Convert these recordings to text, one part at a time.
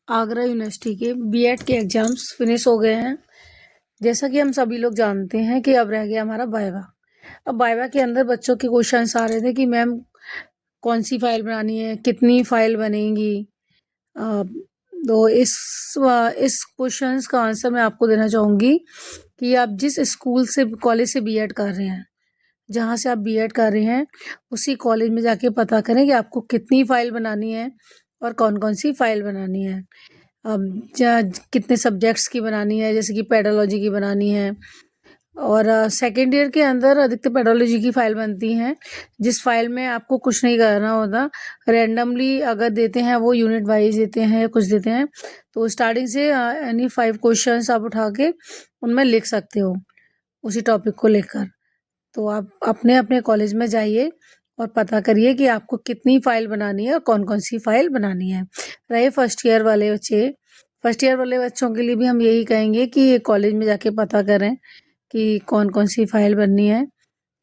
Agra university के BEd के exams finish हो गए हैं। जैसा कि हम सभी लोग जानते हैं कि अब रह गया हमारा वाइवा। अब वाइवा के अंदर बच्चों के क्वेश्चंस आ रहे थे कि मैम कौन-सी फ़ाइल बनानी है, कितनी फ़ाइल बनेंगी? अ, तो इस क्वेश्चंस का आंसर मैं आपको देना चाहूँगी कि आप जिस स्कूल से कॉलेज से बीएड कर रहे हैं, जहाँ से आप बीएड कर रहे हैं, उसी कॉलेज में जाके पता करें कि आपको कितनी फ़ाइल बनानी है और कौन-कौन सी फ़ाइल बनानी है। अब कितने सब्जेक्ट्स की बनानी है, जैसे कि पेडोलॉजी की बनानी है और सेकेंड ईयर के अंदर अधिकतर पेडोलॉजी की फ़ाइल बनती हैं, जिस फ़ाइल में आपको कुछ नहीं करना होता। रैंडमली अगर देते हैं वो यूनिट वाइज़ देते हैं या कुछ देते हैं, तो स्टार्टिंग से एनी 5 क्वेश्चंस आप उठा के उनमें लिख सकते हो, उसी टॉपिक को लेकर। तो आप अपने-अपने कॉलेज में जाइए और पता करिए कि आपको कितनी फ़ाइल बनानी है और कौन-कौन सी फ़ाइल बनानी है। रहे फर्स्ट ईयर वाले बच्चों के लिए भी हम यही कहेंगे कि कॉलेज में जाके पता करें कि कौन-कॉन सी फ़ाइल बननी है।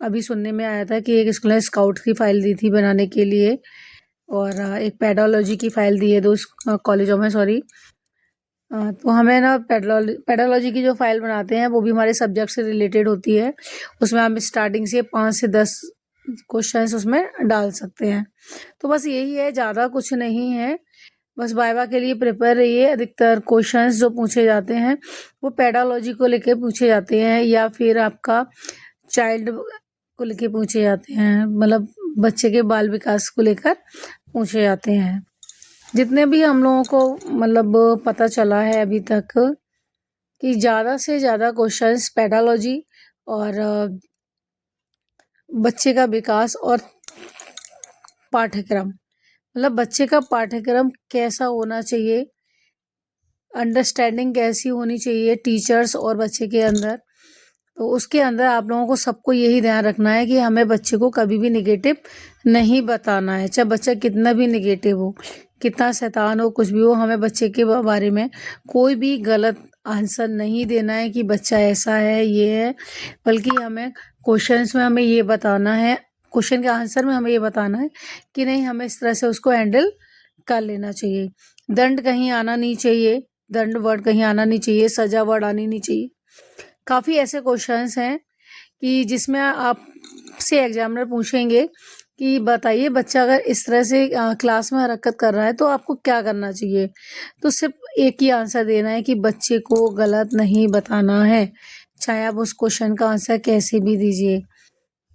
अभी सुनने में आया था कि एक स्कूल ने स्काउट की फ़ाइल दी थी बनाने के लिए और एक पेडोलॉजी की फ़ाइल दी है 2 कॉलेजों में सॉरी। तो हमें ना पेडोलॉजी की जो फ़ाइल बनाते हैं वो भी हमारे सब्जेक्ट से रिलेटेड होती है। उसमें हम स्टार्टिंग से 5 से 10 क्वेश्चंस उसमें डाल सकते हैं। तो बस यही है, ज़्यादा कुछ नहीं है। बस वाइवा के लिए प्रिपेयर रहिए। अधिकतर क्वेश्चंस जो पूछे जाते हैं वो पेडोलॉजी को लेके पूछे जाते हैं या फिर आपका चाइल्ड को लेके पूछे जाते हैं, मतलब बच्चे के बाल विकास को लेकर पूछे जाते हैं। जितने भी हम लोगों को मतलब पता चला है अभी तक कि ज़्यादा से ज़्यादा क्वेश्चंस पेडोलॉजी और बच्चे का विकास और पाठ्यक्रम, मतलब बच्चे का पाठ्यक्रम कैसा होना चाहिए, अंडरस्टैंडिंग कैसी होनी चाहिए टीचर्स और बच्चे के अंदर। तो उसके अंदर आप लोगों को सबको यही ध्यान रखना है कि हमें बच्चे को कभी भी नेगेटिव नहीं बताना है, चाहे बच्चा कितना भी नेगेटिव हो, कितना शैतान हो, कुछ भी हो, हमें बच्चे के बारे में कोई भी गलत आंसर नहीं देना है कि बच्चा ऐसा है, ये है, बल्कि हमें क्वेश्चंस में हमें ये बताना है, क्वेश्चन के आंसर में हमें ये बताना है कि नहीं, हमें इस तरह से उसको हैंडल कर लेना चाहिए। दंड कहीं आना नहीं चाहिए, दंड वर्ड कहीं आना नहीं चाहिए, सजा वर्ड आनी नहीं चाहिए। काफ़ी ऐसे क्वेश्चंस हैं कि जिसमें आपसे एग्जामिनर पूछेंगे कि बताइए बच्चा अगर इस तरह से क्लास में हरकत कर रहा है तो आपको क्या करना चाहिए। तो सिर्फ एक ही आंसर देना है कि बच्चे को गलत नहीं बताना है, चाहे आप उस क्वेश्चन का आंसर कैसे भी दीजिए,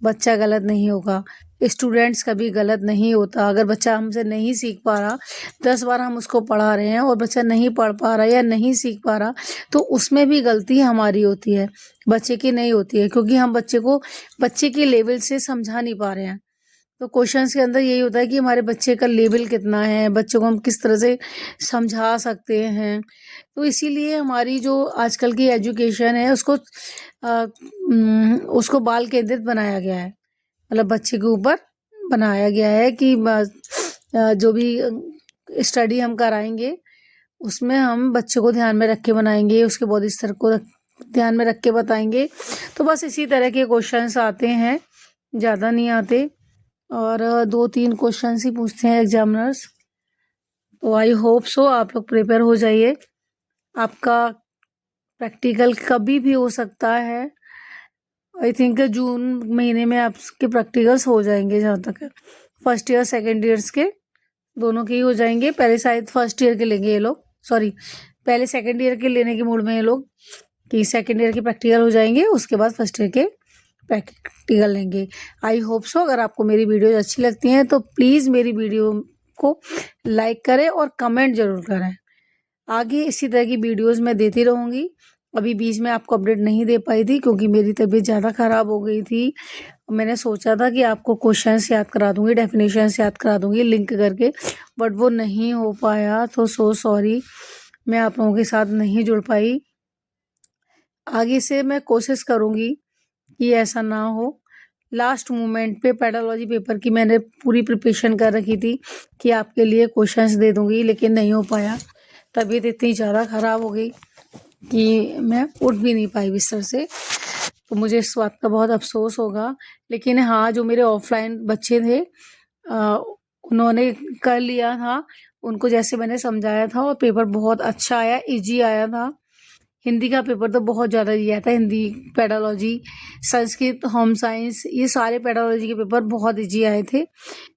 बच्चा गलत नहीं होगा। स्टूडेंट्स कभी गलत नहीं होता। अगर बच्चा हमसे नहीं सीख पा रहा, 10 बार हम उसको पढ़ा रहे हैं और बच्चा नहीं पढ़ पा रहा या नहीं सीख पा रहा, तो उसमें भी गलती हमारी होती है, बच्चे की नहीं होती है, क्योंकि हम बच्चे को बच्चे के लेवल से समझा नहीं पा रहे हैं। तो क्वेश्चंस के अंदर यही होता है कि हमारे बच्चे का लेवल कितना है, बच्चों को हम किस तरह से समझा सकते हैं। तो इसीलिए हमारी जो आजकल की एजुकेशन है उसको बाल केंद्रित बनाया गया है, मतलब बच्चे के ऊपर बनाया गया है कि जो भी स्टडी हम कराएंगे उसमें हम बच्चे को ध्यान में रख के बनाएंगे, उसके बॉडी स्तर को ध्यान में रख के बताएंगे। तो बस इसी तरह के क्वेश्चंस आते हैं, ज़्यादा नहीं आते और 2-3 क्वेश्चंस ही पूछते हैं एग्जामिनर्स। तो आई होप सो आप लोग प्रिपेयर हो जाइए। आपका प्रैक्टिकल कभी भी हो सकता है। आई थिंक जून महीने में आपके प्रैक्टिकल्स हो जाएंगे, जहाँ तक है फर्स्ट ईयर सेकेंड ईयर्स के दोनों के ही हो जाएंगे। पहले शायद फर्स्ट ईयर के लेंगे ये लोग, सॉरी पहले सेकेंड ईयर के लेने के मूड में ये लोग कि सेकेंड ईयर के प्रैक्टिकल हो जाएंगे, उसके बाद फर्स्ट ईयर के प्रैक्टिकल लेंगे। I hope so. अगर आपको मेरी वीडियोज अच्छी लगती हैं तो प्लीज़ मेरी वीडियो को लाइक करें और कमेंट ज़रूर करें। आगे इसी तरह की वीडियोस मैं देती रहूँगी। अभी बीच में आपको अपडेट नहीं दे पाई थी क्योंकि मेरी तबीयत ज़्यादा ख़राब हो गई थी। मैंने सोचा था कि आपको क्वेश्चंस याद करा दूँगी, डेफिनेशंस याद करा दूँगी लिंक करके, बट वो नहीं हो पाया, तो सो सॉरी, मैं आप लोगों के साथ नहीं जुड़ पाई। आगे से मैं कोशिश करूँगी कि ऐसा ना हो। लास्ट मोमेंट पे पेडोलॉजी पेपर की मैंने पूरी प्रिपरेशन कर रखी थी कि आपके लिए क्वेश्चंस दे दूँगी, लेकिन नहीं हो पाया। तबीयत इतनी ज़्यादा ख़राब हो गई कि मैं उठ भी नहीं पाई बिस्तर से, तो मुझे इस बात का बहुत अफ़सोस होगा। लेकिन हाँ, जो मेरे ऑफ़लाइन बच्चे थे उन्होंने कर लिया था, उनको जैसे मैंने समझाया था, और पेपर बहुत अच्छा आया, इजी आया था। हिंदी का पेपर तो बहुत ज़्यादा इजी आया था। Hindi, pedology, Sanskrit, home science, ये सारे पेडालॉजी के पेपर बहुत इजी आए थे।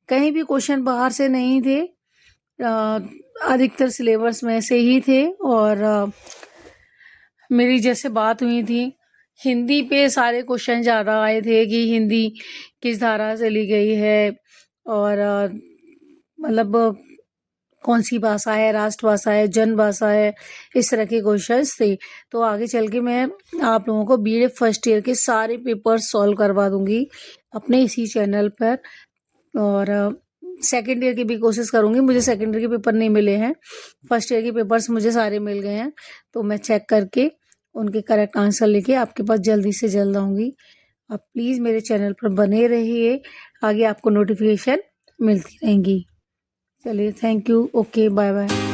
कहीं भी क्वेश्चन बाहर से नहीं थे, अधिकतर सिलेबस में से ही थे। और मेरी जैसे बात हुई थी, हिंदी पे सारे क्वेश्चन ज़्यादा आए थे कि हिंदी किस धारा से ली गई है, और मतलब कौन सी भाषा है, राष्ट्रभाषा है, जन भाषा है, इस तरह के क्वेश्चंस थे। तो आगे चल के मैं आप लोगों को बीएड फर्स्ट ईयर के सारे पेपर सॉल्व करवा दूंगी अपने इसी चैनल पर। और सेकेंड ईयर की भी कोशिश करूंगी। मुझे सेकेंड ईयर के पेपर नहीं मिले हैं, फर्स्ट ईयर के पेपर्स मुझे सारे मिल गए हैं। तो मैं चेक करके उनके करेक्ट आंसर लेके आपके पास जल्दी से जल्द आऊँगी। आप प्लीज़ मेरे चैनल पर बने रहिए, आगे आपको नोटिफिकेशन मिलती रहेंगी। चलिए, thank you, okay, bye bye.